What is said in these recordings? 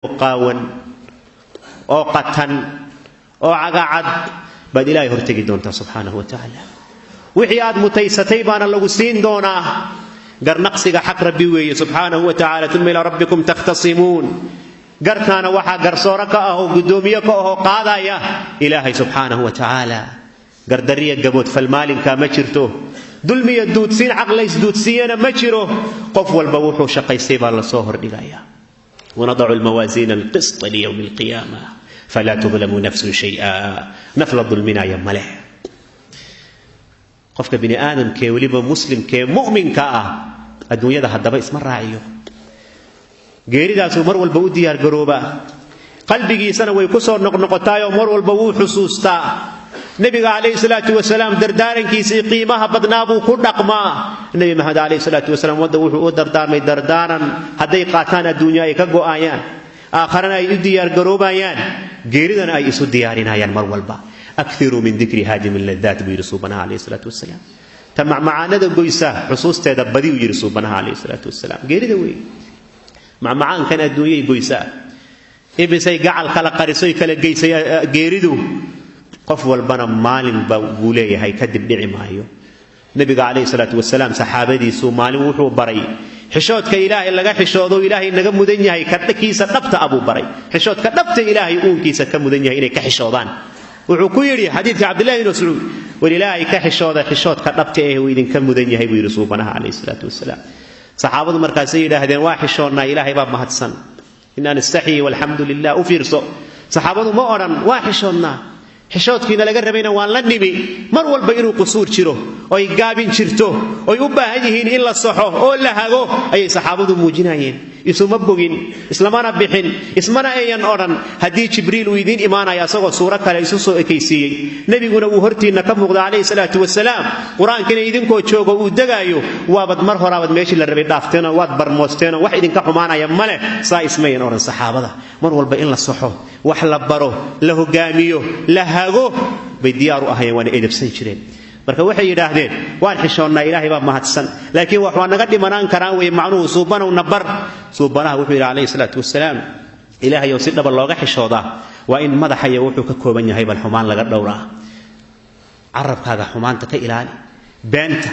قاون أو قتن أو عقعد بعد إلهي هرتقي دونتا سبحانه وتعالى وحياد متيستي بان الله سين دونا قر نقصك حق ربي سبحانه وتعالى ثم إلى ربكم تختصمون قر كان وحا قر صورك أهو قدوميك أهو قاضايا إلهي سبحانه وتعالى قر درية قبوت فالمالك مجرته دلمي الدود سين عقل يسدود سينا مجره قف والبوح شقي سيب الله صهر دقايا ونضع الموازين القسط ليوم القيامة فلا تظلم نفس شيئا نفل الظلمنا يا ملح قفك بني آدم كي وليبا مسلم كي مؤمن كا الدنيا ده هدبا اسم الراعيو غيري دا سو مر والبو ديار غروبا قلبي سنه way ku soo noqnoqotaayo mar walba wuu xusuusta nabiga kaleey salaatu wasalaam dardaarankiisa qiimaha badnaa buu ku dhaqmaa nabi maxamed kaleey salaatu wasalaam wada wuxuu u dardaarmay dardaaran haday qaataan adduunyo ay ka go'ayaan aakhirana ay u diyaar garoobayaan geeridana ay isu diyaarinayaan mar walba akthiru min dhikri hadim alladhat bi rasulina kaleey salaatu wasalaam tamma macaanada goysa xusuusteeda badi u yiri rasulina kaleey salaatu wasalaam geerida way macaan kan adduunyay goysa ibisay gacal kala qarisoy kala geysay geeridu qof walbana maalin ba uu leeyahay kadib dhici maayo nabiga kaleey salaatu wasalaam saxaabadiisu maalin wuxuu baray xishoodka ilaahay laga xishoodo ilaahay naga mudan yahay kadkiisa dhabta abu baray xishoodka dhabta ilaahay uunkiisa ka mudan yahay inay ka xishoodaan wuxuu ku yiri xadiidka abdullah ibn mas'uud walilaahi ka xishooda xishoodka dhabta ee uu idin ka mudan yahay buu rasuulna kaleey salaatu wasalaam saxaabadu markaas ay yiraahdeen waa xishoodna ilaahay baa mahadsan inna nastahi walhamdulillah u fiirso saxaabadu ma oran waa xishoodna xishoodkiina laga rabayna waan la nimi mar walba inuu qusuur jiro oo ay gaabin jirto oo ay u baahan yihiin in la saxo oo la hago ay saxaabadu muujinayeen isuma bogin islamana bixin ismana ayan oran hadii jibriil uu idin iimaanaya asagoo suura kale isu soo ekeysiyay nabiguna uu hortiina ka muuqda kaleey salaatu wasalaam quraankiina idinkoo joogo uu dagaayo waabad mar horaabad meeshii la rabay dhaafteena waad barmoosteena wax idinka xumaanaya male saa ismayn oran saxaabada mar walba in la saxo wax la baro la hogaamiyo la hago bay diyaar u ahaayeen wana edebsan jireen marka waxay yiraahdeen waan xishoonnaa ilaahay baa mahadsan laakiin wax waa naga dhimanaan karaan way macnuhu suubana u nabar suubanaha wuxuu yiri kaleey salaatu wasalaam ilaahay oo si dhab looga xishooda waa in madaxaya wuxuu ka kooban yahay bal xumaan laga dhowraa arabkaaga xumaanta ka ilaali beenta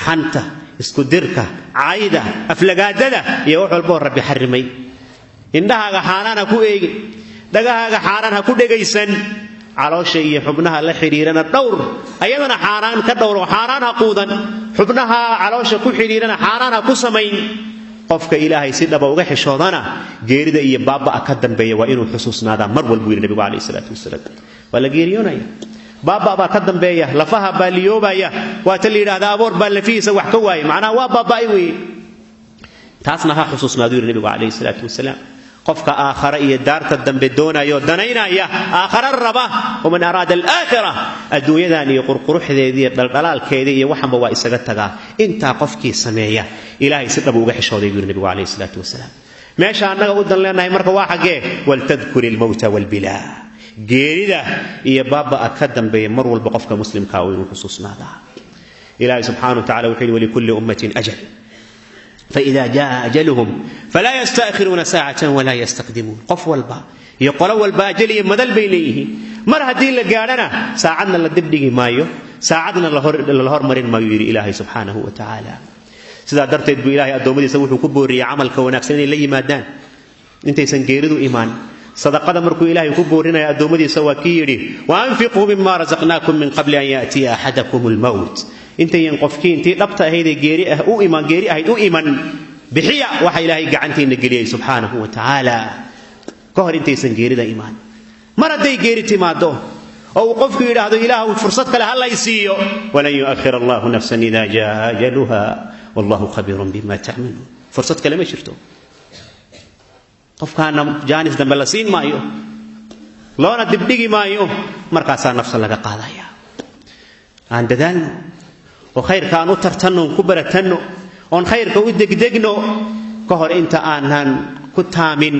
xanta isku dirka caayda aflagaadada iyo wax walba rabbi xarimay indhahaaga xaaraana ku eegi dhagahaaga xaaraan ha ku dhageysan caloosha iyo xubnaha la xiriirana dhowr ayadana xaaraan ka dhowro xaaraan ha quudan xubnaha caloosha ku xiriirana xaaraan ha ku sameyn qofka ilaahay si dhab uga xishoodana geerida iyo baaba ka dambeeya waa inuu xusuusnaada mar walba wiir nabiga kaleey salaatu wasalaam wala geeriyoonaya baaba ka dambeeya lafaha baaliyoobaya waa ta liiraahdo aboor baa lafiisa wax ka waayay macnaha waa baaba ay weey taasna ha xusuusnaado wiir nabiga kaleey salaatu wasalaam qofka aakhara iyo daarta dambe doonayo danaynaya aakhara raba oo man arada al-aakhirah adduunyadan iyo qurquruxdeedii dhaldhalaalkeedii iyo waxanba waa isaga tagaa inta qofkii sameeya ilaahay si dhab uga xishooday wiir nabiga kaleey salaatu wasalaam meesha anaga u dan leenahay marka waa xagee wal tadhkur al-mawt wal bila geerida iyo baaba ka dambeeya mar walba qofka muslimka oo inuu xusuusnaada ilaahay subhanahu wa ta'ala wuxuu wali kulli ummatin ajal فإذا جاء أجلهم فلا يستأخرون ساعة ولا يستقدمون قف والبا يقول والبا أجلي مدل بينيه مر هدين لقارنا ساعدنا للدبدي مايو ساعدنا للهور مرين ما يري إلهي سبحانه وتعالى سيدا درتد بإلهي أدومدي سوحو كبوري عملك ونفسين اللي مادان انت يسنقيردو إيمان صدقة مركو إلهي كبورينا يا أدومدي سوا كيري وأنفقوا مما رزقناكم من قبل أن يأتي أحدكم الموت انت ينقفكين انت لبطة هيدي جيري او ايمان جيري او ايمان بحيا وحا الهي قعنتي نقليه سبحانه وتعالى كهر انت يسن جيري دا ايمان مرة دي جيري تمادو او قفك يراهدو اله فرصتك لها الله يسيو ولن يؤخر الله نفسا اذا جاء اجلها والله خبير بما تعملون فرصتك لما شرتو قفك انا جانس دمبلسين مايو لونا دبدقي مايو مركاسا نفسا لك قاضايا عند ذلك وخير كانوا ترتنوا كبرتنوا on khayrka u degdegno ka hor inta aanan ku taamin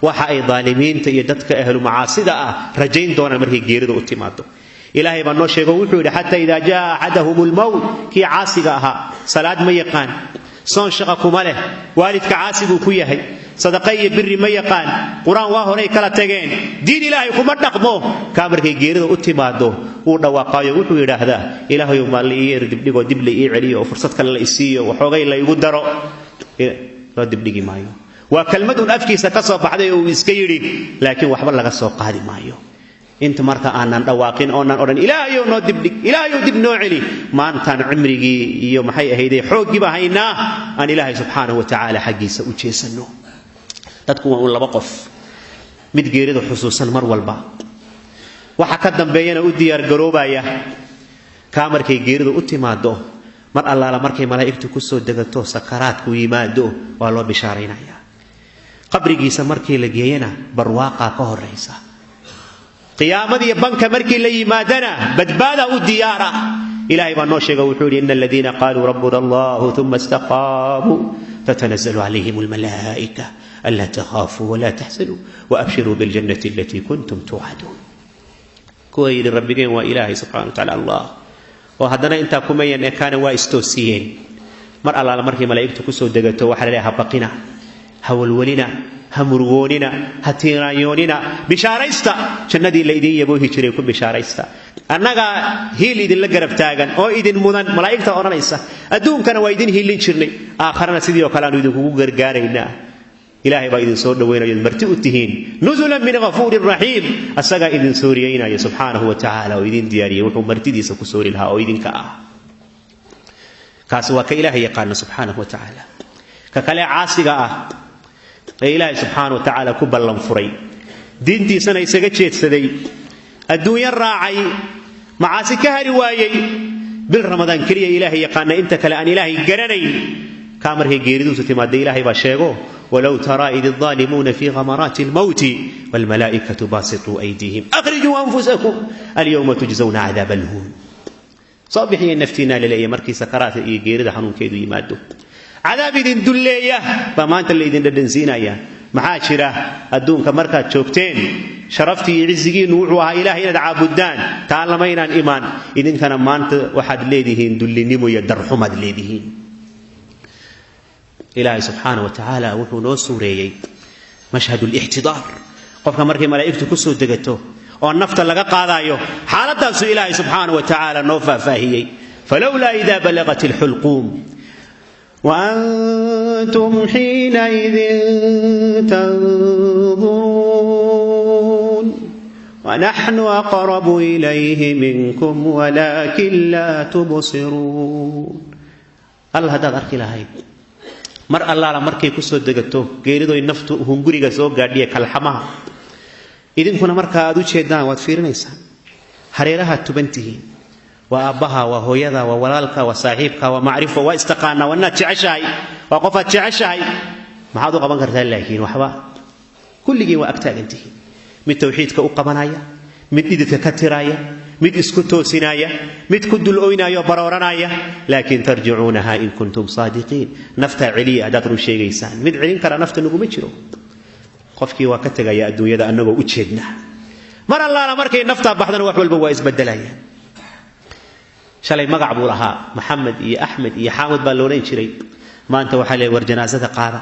waxa ay dhaalimiinta iyo dadka ahlu macaasida ah rajayn doonaan markay geeridu u timaado ilaahay baa noo sheego wuxuu yiri hatta ida jaa ahadahumul maut ki aasiga aha salaad ma yaqaan soon shaqa kuma leh waalidka caasigu ku yahay sadaqay birri ma yaqaan quraan waa horay kala tageen diin ilaahay kuma dhaqmo ka markay geerida u timaado uu dhawaaqayo wuxuu yiraahdaa ilaahay ma la ii dibdhigo dib la ii celiyo fursad kale la isiiyo waxoogay la igu daro loo dibdhigi maayo waa kalmadun afkiisa ka soo baxday oo iska yiri laakiin waxba laga soo qaadi maayo inta marka aanan dhawaaqin oo aan oran ilaahay noo dibdhig ilaahay dib noo celi maantan cimrigii iyo maxay ahaydee xoogiba haynaa aan ilaahay subhanahu wa ta'ala xaqiisa u jeesano dadku waa laba qof mid geerida xusuusan mar walba waxa ka dambeeyana u diyaar garoobaya ka markay geeridu u timaado mar allaala markay malaa'iktu ku soo degato sakaraadku yimaado waa loo bishaaraynaya qabrigiisa markii la geeyana barwaaqa ka horeysa qiyaamadii banka markii la yimaadana badbaada u diyaara ilaahay baa noo sheegay wuxuu yiri innal ladina qalu rabbuna allah thumma istaqamu tatanazzalu alayhim almalaa'ika alla takhafu wa la tahzanu wa abshiru bil jannati allati kuntum tu'adun kuwayri rabbigeen waa ilaahay subhanahu wa ta'ala allah oo haddana inta kumayeen kaana waa istoosiyeen mar allaala markii malaa'iktu ku soo degato waxa la leeyahay baqina hawlwalina hamurwoonina hatiirayoonina bishaaraysta jannadii la idin yabo hijiray ku bishaaraysta annaga hiil idin la garab taagan oo idin mudan malaa'ikta oranaysa adduunkana waa idin hiilin jirnay aakharana sidoo kale aanu idin kugu gargaaraynaa ilaahay baa idin soo dhaweynayo marti u tihiin nuzulan min ghafurir rahiim asaga idin sooriyaynayo subhanahu wa ta'ala oo idin diyaariyay wuxuu martidiisa ku soori lahaa oo idinka ah kaas waa ka ilaahay yaqaan subhanahu wa ta'ala ka kale caasiga ah ilaahay subhanahu wa ta'ala ku ballan furay diintiisana isaga jeedsaday adduunyo raacay macaasi ka hari waayay bil ramadaan kaliya ilaahay yaqaan inta kale aan ilaahay garanayn ka markay geeridu timaado ilaahay baa sheego ولو ترى إذ الظالمون في غمرات الموت والملائكة باسطوا أيديهم أخرجوا أنفسكم اليوم تجزون عذاب الهون صبحي نفتنا للي مركي سكرات غير حنون كيدو يمادو عذاب دين دليه فما انت اللي دين دنسينا يا معاشره ادون كمركا جوجتين شرفتي عزقي نوعها الهي عابدان تعلمين ايمان اذن كان مانت واحد ليدهين دلنيمو يدرحمد ليدهين إلهي سبحانه وتعالى وحو نو سوريي مشهد الاحتضار قفك مركي ملائكته كسو دغتو oo nafta laga qaadayo xaaladaas Ilaahay subhanahu wa ta'ala noo faahfaahiyay falawla idha balagat alhulqum wa antum hina idhin tanzurun wa nahnu aqrabu ilayhi minkum walakin la tubsirun Allah hada arki lahayd mar allaala markay ku soo degato geeridoy naftu hunguriga soo gaadhiye kalxamaha idinkuna marka aad u jeedaan waad fiirinaysaa hareeraha tubantihiin waa aabbaha waa hooyada waa walaalka waa saaxiibka waa macrifo waa istaqaana wana jeceshahay waa qof aad jeceshahay maxaad u qaban kartaa laakiin waxba kulligii waa agtaagantihiin mid tawxiidka u qabanaya mid idinka ka tiraya mid isku toosinaya mid ku dul ooynaayo barooranaya laakiin tarjicuunaha in kuntum saadiqiin nafta celiya hadaad run sheegaysaan mid celin kara nafta naguma jiro qofkii waa ka tagaya adduunyada annagoo u jeedna mar allaala markay nafta baxdana wax walba waa isbedelayaan shalay magac buu lahaa maxamed iyo axmed iyo xaamud baa loolan jiray maanta waxaa leeyahay war janaasada qaada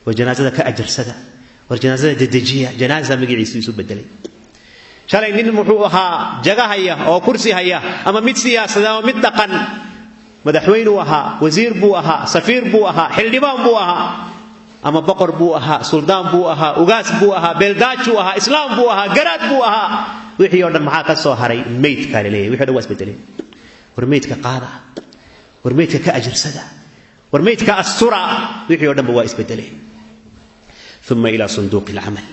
war janaasada ka ajarsada war janaasada dedejiya janaasa magaciisu isu bedelay shalay nin wuxuu ahaa jagahaya oo kursi haya ama mid siyaasada ama mid dhaqan madaxweyne uu ahaa wasiir buu ahaa safiir buu ahaa xildhibaan buu ahaa ama boqor buu ahaa suldaan buu ahaa ugaas buu ahaa beeldaaj buu ahaa islaam buu ahaa garaad buu ahaa wixii oo dhan maxaa ka soo haray meydka leeyahay wixii dhan waa isbedeleen war meydka qaada war meydka ka ajirsada war meydka astura wixii oo dhan waa isbedeleen ثم إلى صندوق العمل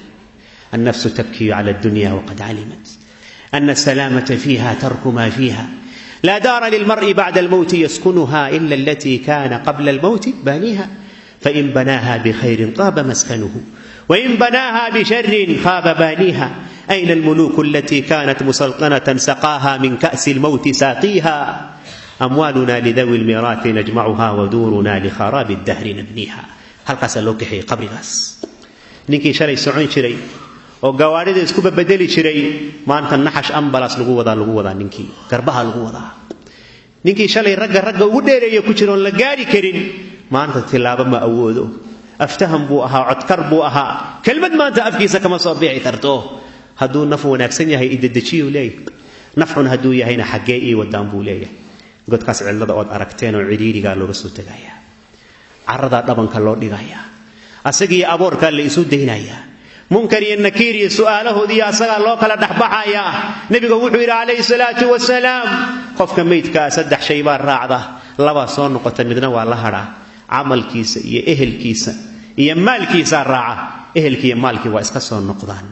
النفس تبكي على الدنيا وقد علمت أن السلامة فيها ترك ما فيها لا دار للمرء بعد الموت يسكنها إلا التي كان قبل الموت بانيها فإن بناها بخير طاب مسكنه وإن بناها بشر خاب بانيها أين الملوك التي كانت مسلطنة سقاها من كأس الموت ساقيها أموالنا لذوي الميراث نجمعها ودورنا لخراب الدهر نبنيها هل قسلوك حي قبر غاس نيكي شري سعون شري oo gawaarida isku bedeli jiray maanta naxash ambalaas lagu wada ninkii garbaha lagu wada ninkii shalay ragga ugu dheereeyay ku jiro la gaari karin maanta tilaabo ma awoodo aftaham buu ahaa codkar buu ahaa kelmad maanta afkiisa kama soo bixi karto hadduu naf wanaagsan yahay idadajiyo leeyahay nafxun hadduu yahayna xaggee ii wadaan buu leeyahay godkaas cidlada ood aragteen oo cidhiidhigaa looga soo tegayaa carradaa dhabanka loo dhigayaa asagii aboorkaa la isu daynayaa munkar iyo nakiir iyo su'aalahoodii asagaa loo kala dhexbaxayaa nebiga wuxuu yidhi calayhi salaatu wasalaam qofka meydkaa 3 shay baa raacda 2 soo noqota midna waa la hadhaa camalkiisa iyo ehelkiisa iyo maalkiisa raaca ehelkii iyo maalkii waa iska soo noqdaan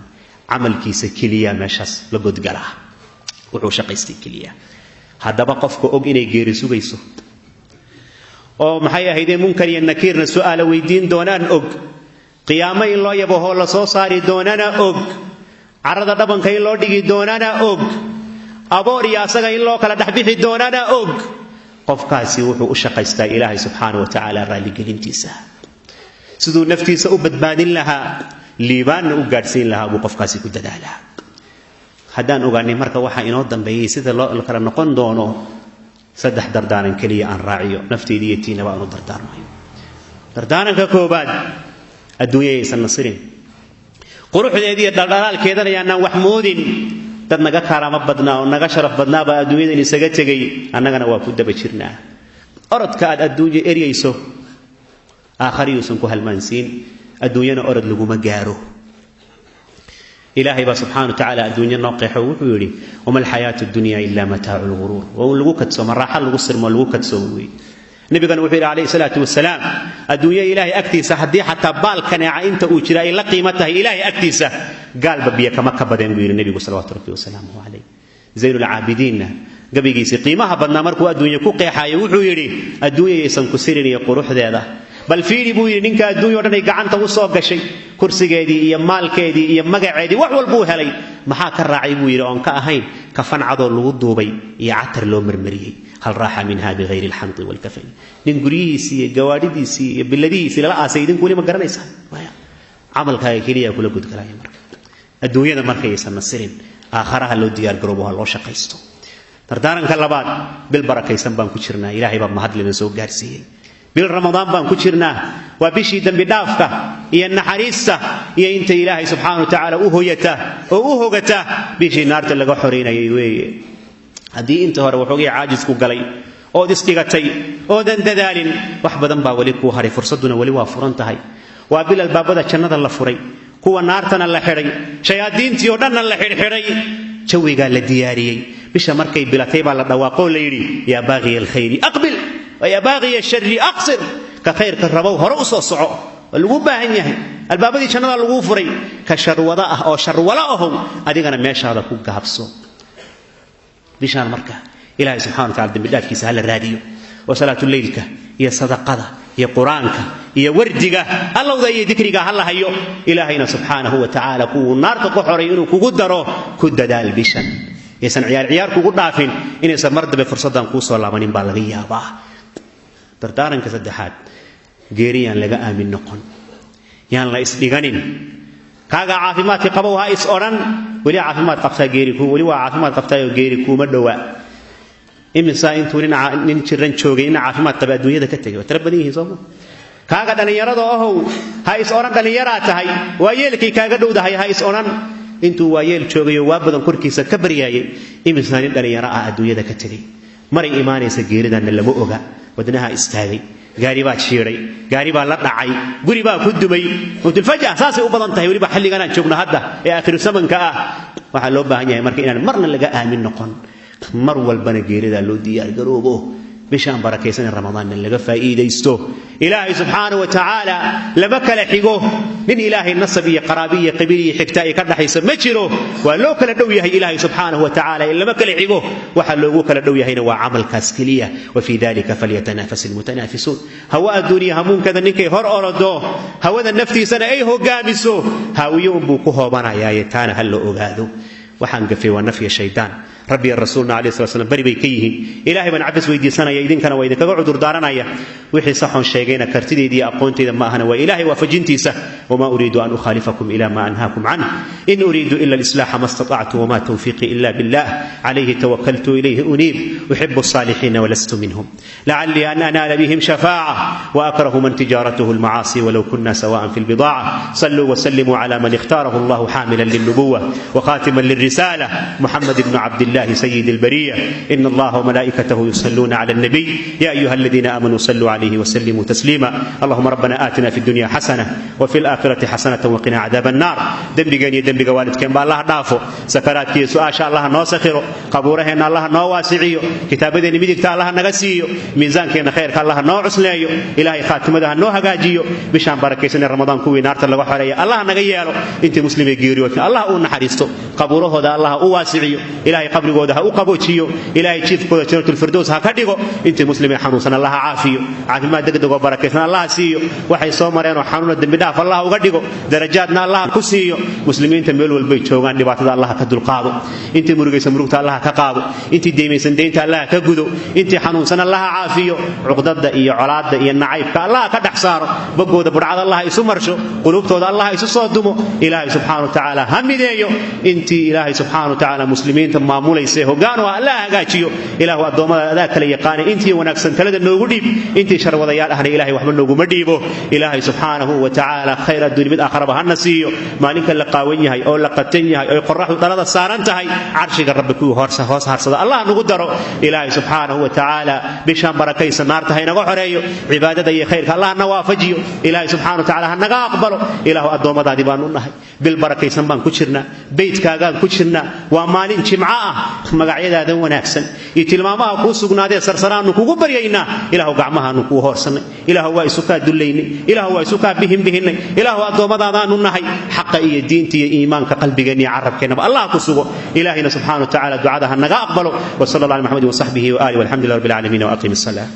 camalkiisa kaliya meeshaas la godgalaa wuxuu shaqaystay kaliya haddaba qofka og inay geeri sugayso oo maxay ahaydee munkar iyo nakiirna su'aalo weydiin doonaan og qiyaamo in loo yabaho la soo saari doonana og carrada dhabanka in loo dhigi doonana og aboor iyo asaga in loo kala dhexbixi doonana og qofkaasi wuxuu u shaqaystaa ilaahay subxaanahu wa tacaala raalligelintiisa siduu naftiisa u badbaadin lahaa liibaanna u gaadhsiin lahaa buu qofkaasi ku dadaalaa haddaan ogaanay marka waxaa inoo dambeeyey sida loo kala noqon doono 3 dardaaran kaliya aan raaciyo nafteedii iyo tiinaba aanu dardaarmayo dardaaranka koobaad adduunya aysan nasirin quruxdeedii iyo dhaldhalaalkeedana yaanaan wax moodin dad naga karaamo badnaa oo naga sharaf badnaa baa adduunyadan isaga tegay annagana waa ku daba jirnaa orodka aad adduunyo eryayso aakhiriyuusan ku halmaansiin adduunyana orod laguma gaaro ilaahay baa subxaanahu wa tacaala adduunya noo qeexo wuxuu yidhi wama alxayaatu addunya ilaa mataacu lguruur waa lagu kadsoomo raaxa lagu sirmo lagu kadsoomo wey nabigana wuxuu yidhi calayhi salaatu wasalaam adduunya ilaahay agtiisa haddii xataa baal kaneeca inta uu jira ay la qiimo tahay ilaahay agtiisa gaalba biyo kama ka badeen buu yidhi nebigu salawaatu rabbi wasalaamuhu calayh zaynulcaabidiinna gabaygiisii qiimaha badnaa markuu adduunya ku qeexaayo wuxuu yidhi adduunya yaysan ku sirin iyo quruxdeeda bal fiiri buu yidhi ninka adduunya o dhan ay gacanta u soo gashay kursigeedii iyo maalkeedii iyo magaceedii wax walbuu helay maxaa ka raacay buu yidhi oon ka ahayn kafan cadoo lagu duubay iyo catar loo marmariyey hal raaxa minha bigayri alxamdi walkafan nin guryihiisii iyo gawaadhidiisii iyo biladihiisii lala aasay idinku weli ma garanaysaa camalkaaga keliya kula gudgalaya marka adduunyada markaysan nasirin aakharaha loo diyaargaroobo ha loo shaqaysto dardaaranka labaad bil barakaysan baan ku jirnaa ilaahay baa mahadlina soo gaarsiiyey bil ramadaan baan ku jirnaa waa bishii dambi dhaafka iyo naxariista iyo inta ilaahay subxaanahu wa tacaala u hoyata oo u hogata bishii naarta laga xoreynayay weeye haddii inta hore waxoogii caajisku galay ood isdhigatay oodan dadaalin wax badan baa weli kuu haray fursadduna weli waa furan tahay waa bil albaabada jannada la furay kuwa naartana la xidhay shayaadiintii oo dhanna la xidhxidhay jawigaa la diyaariyey bisha markay bilatay baa la dhawaaqoo la yidhi yaa baaqiya alkhayri aqbil ويا باغي الشر أقصر كخير كربو هرو صوصعو ولغو باهن يحي البابدي جنada lagu furay ka sharwada ah oo sharwala ah adigana meeshaada ku gaabso bishaan marka ilaahay subhanahu wa ta'ala dambidaafkiisa hal raadiyo wa salaatul leylka iyo sadaqada iyo quraanka iyo wardiga allowda iyo dhikriga hal hayo ilaahayna subhanahu wa ta'ala ku naarta ku xoray inuu kugu daro ku dadaal bishan yeesan ciyaar kugu dhaafin inaysan mardabe fursadan ku soo laabanin baa laga yaabaa dardaaranka saddexaad geeriyaan laga aamin noqon yaan la isdhiganin kaaga caafimaadka qabo ha is oran wali caafimaad qabtaa geeri ku wali waa caafimaad qabtaa oo geeri kuma dhawa imisa intuu nin jiran joogay in caafimaad qaba adduunyada ka tagay tara badan yihiin soo kaaga dhalinyarada oo ha is oran dhalinyara tahay waa yeelkii kaaga dhowdahay ha is oran intuu waa yeel joogay waa badan korkiisa ka baryaayay imisa nin dhalinyara ah adduunyada ka tagay maray iimaanaysa geeridan lama oga wadnaha istaagay gaari baa jiiray gaari baa la dhacay guri baa ku dumay mudul fajaa saasay u badan tahay waliba xilligan aan joogno hadda ee akhir zamanka ah waxa loo baahan yahay marka inaan marna laga aamin noqon mar walbana geerida loo diyaar garoobo bishaan barakaysan ramadaan laga faa'iideysto ilaahay subhanahu wa ta'ala lama kala xigo nin ilaahay nasab iyo qaraabi iyo qabiil iyo xigta ay ka dhaxayso ma jiro waa loo kala dhow yahay ilaahay subhanahu wa ta'ala lama kala xigo waxa loogu kala dhow yahayna waa amalkaas kaliya wa fi dhalika falyatanafasul mutanafisun hawa adduuniya hamuunkada ninkay hor orado hawada naftiisana ay hogaamiso hawiyo buu ku hoobanaya taana hal loo ogaado waxaan gafay waa nafya shaydaan rabbi rasuulna alayhi salaam bari bay ka yihiin ilaahay baan cabis weydiisanaya idinkana waa idinkaga cudur daaranaya wixii saxoon sheegayna kartideedii aqoonteeda ma ahana waa ilaahay waafajintiisa wama uriidu an ukhalifakum ila ma anhaakum an in uriidu illa al-islah ma istata'tu wama tawfiqi illa billah alayhi tawakkaltu ilayhi unib uhibbu as-salihin wa lastu minhum la'alli an anala bihim shafa'a wa akrahu man tijaratuhu al-ma'asi walau kunna sawa'an fi al-bida'a sallu wa sallimu ala man ikhtarahu Allah hamilan lin-nubuwwah wa khatiman lir-risalah Muhammad ibn Abdullah sayyid al-bariyah inna Allah wa malaikatahu yusalluna ala an-nabi ya ayyuhalladhina amanu sallu عليه وسلموا تسليما اللهم ربنا آتنا في الدنيا حسنة وفي الآخرة حسنة وقنا عذاب النار دنبغاني دنبغ والدكين با الله دافو سكرات كيسو آشاء الله نو سخيرو قبورهن الله نو واسعيو كتابدين ميدكتا الله نغسيو ميزان كينا خيرك الله نو عسليو إلهي خاتمدها نو هغاجيو بشان بركيسن رمضان كوي نارت الله وحريا الله نغيالو انت مسلمي غيري وكن الله او نحريستو قبوره دا الله او واسعيو إلهي قبرغودا او قبوجيو إلهي جيف كودا جنة الفردوس ها كدغو انت مسلمي حنوسن الله عافيو caafimaad degdeg oo barakeysan Allah siiyo waxay soo mareen oo xanuun dambi dhaaf Allah uga dhigo darajaadna Allah ku siiyo muslimiinta meel walba ay joogan dhibaatada Allah ka dulqaado intii murugaysan murugta Allah ka qaado intii deemaysan deynta Allah ka gudo intii xanuunsan Allah caafiyo cuqdada iyo colaadda iyo nacaybka Allah ka dhaxsaaro bagooda burcada Allah isu marsho qulubtooda Allah isu soo dumo Ilaahay subhanahu wa ta'ala hamideeyo intii Ilaahay subhanahu wa ta'ala muslimiinta maamulaysa hogaan oo Allah hagaajiyo Ilaahu adoomada kala yaqaan intii wanaagsan talada noogu dhiib intii sharwadayaal ahna Ilaahay waxba noogu ma dhiibo Ilaahay subhanahu wa ta'ala khayr ad-dunya mid aakhiraba hana siiyo maalinka la qaawan yahay oo la qatan yahay oo qorraxdu dhalada saaran tahay arshiga rabbiku hoos harsada Allah nagu daro Ilaahay subhanahu wa ta'ala bishan barakaysan naarta haynaga xoreeyo cibaadada iyo khayrka Allah na waafajiyo Ilaahay subhanahu wa ta'ala hanaga aqbalo Ilaahu adoomadaadi baan u nahay bil barakaysan baan ku jirnaa beedkaagaan ku jirnaa waa maalin jimca ah magacyadaada wanaagsan iyo tilmaamaha ku sugnaadee sarsaraanu kugu baryaynaa Ilaahu gacmahaanu ku hoorsanay Ilaahu waa isu ka duleynay Ilaahu waa isu ka bihinay Ilaahu adoomadaadaanu nahay xaqa iyo diinta iyo iimaanka qalbigeena iyo carabkeena Allah ku sugo Ilaahina subhanahu wa ta'ala ducada hanaga aqbalo wa sallallahu alayhi wa sallam wa sahbihi wa alihi walhamdulillahi rabbil alamin wa aqimis salah